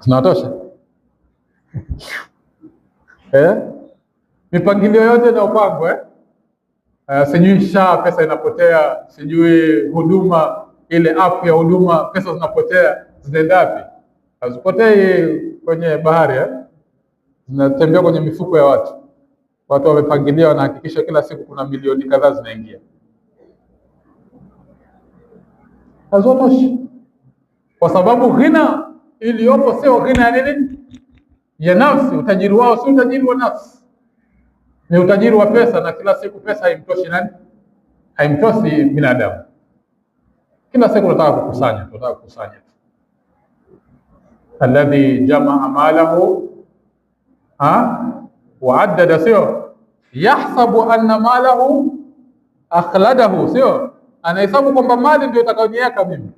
Zinatosha? Mipangilio yote inayopangwa sijui pesa inapotea, sijui huduma ile app ya huduma pesa zinapotea, zinaenda wapi? Hazipotei kwenye bahari zinatembea kwenye mifuko ya watu. Watu wamepangilia, wanahakikisha kila siku kuna milioni kadhaa zinaingia. Hazotoshi, kwa sababu ghina iliyopo sio ghina ya nini? Ya nafsi. Utajiri wao si utajiri wa nafsi, ni utajiri wa pesa, na kila siku pesa haimtoshi nani? Haimtoshi binadamu. Kila siku tunataka kukusanya. Alladhi jamaa malahu wa addada, sio yahsabu anna malahu akhladahu, sio anahesabu kwamba mali ndio itakayoniweka mimi.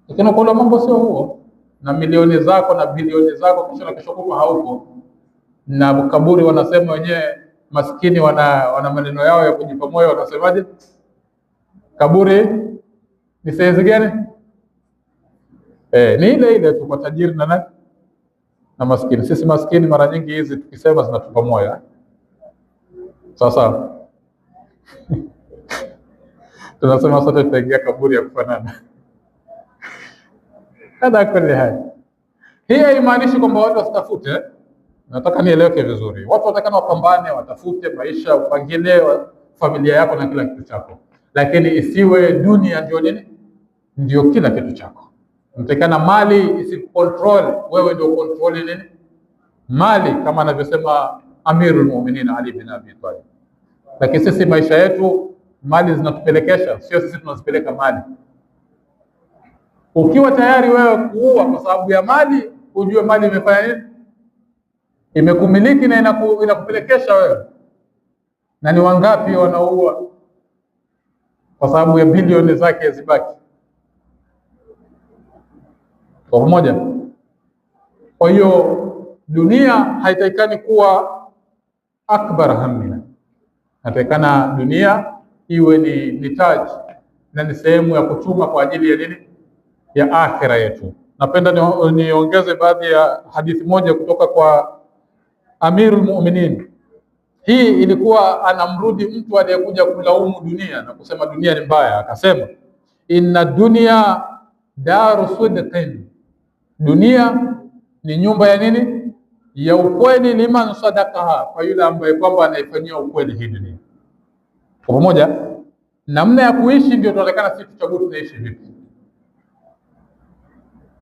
Lakini kwa mambo sio huo, na milioni zako na bilioni zako kisha na kesho kutwa haupo, na kaburi wanasema wenyewe maskini wana maneno yao ya kujipa moyo. Wanasemaje? Kaburi ni saizi gani? Ni ile tu kwa tajiri na maskini. Sisi maskini mara nyingi hizi tukisema zinatupa moyo. Sasa tunasema sote tutaingia kaburi ya kufanana. Kada kweli hai. Hii haimaanishi kwamba watu wasitafute. Nataka nieleweke vizuri. Watu watakana wapambane, watafute maisha, upangilie familia yako na kila kitu chako. Lakini isiwe dunia ndio nini? Ndio kila kitu chako. Mtakana mali isikontrol wewe, ndio control nini? Mali, kama anavyosema Amirul Mu'minin Ali bin Abi Talib. Lakini sisi maisha yetu mali zinatupelekesha, sio sisi tunazipeleka mali. Ukiwa tayari wewe kuua kwa sababu ya mali, ujue mali imefanya nini? Imekumiliki na inakupelekesha wewe. Na ni wangapi wanaua kwa sababu ya bilioni zake zibaki kwa pamoja? Kwa hiyo dunia haitakikani kuwa akbar hamina. Natakana dunia iwe ni taji na ni sehemu ya kuchuma kwa ajili ya nini? Ya akhira yetu. Napenda niongeze baadhi ya hadithi moja kutoka kwa Amirul Mu'minin. Hii ilikuwa anamrudi mtu aliyekuja kulaumu dunia na kusema dunia ni mbaya. Akasema, inna dunya daru sidqin, dunia ni nyumba ya nini? Ya ukweli. Liman sadaqaha, kwa yule ambaye kwamba anaifanyia ukweli hii dunia. Kwa pamoja, namna ya kuishi ndio tunatakana sisi tuchague tunaishi vipi.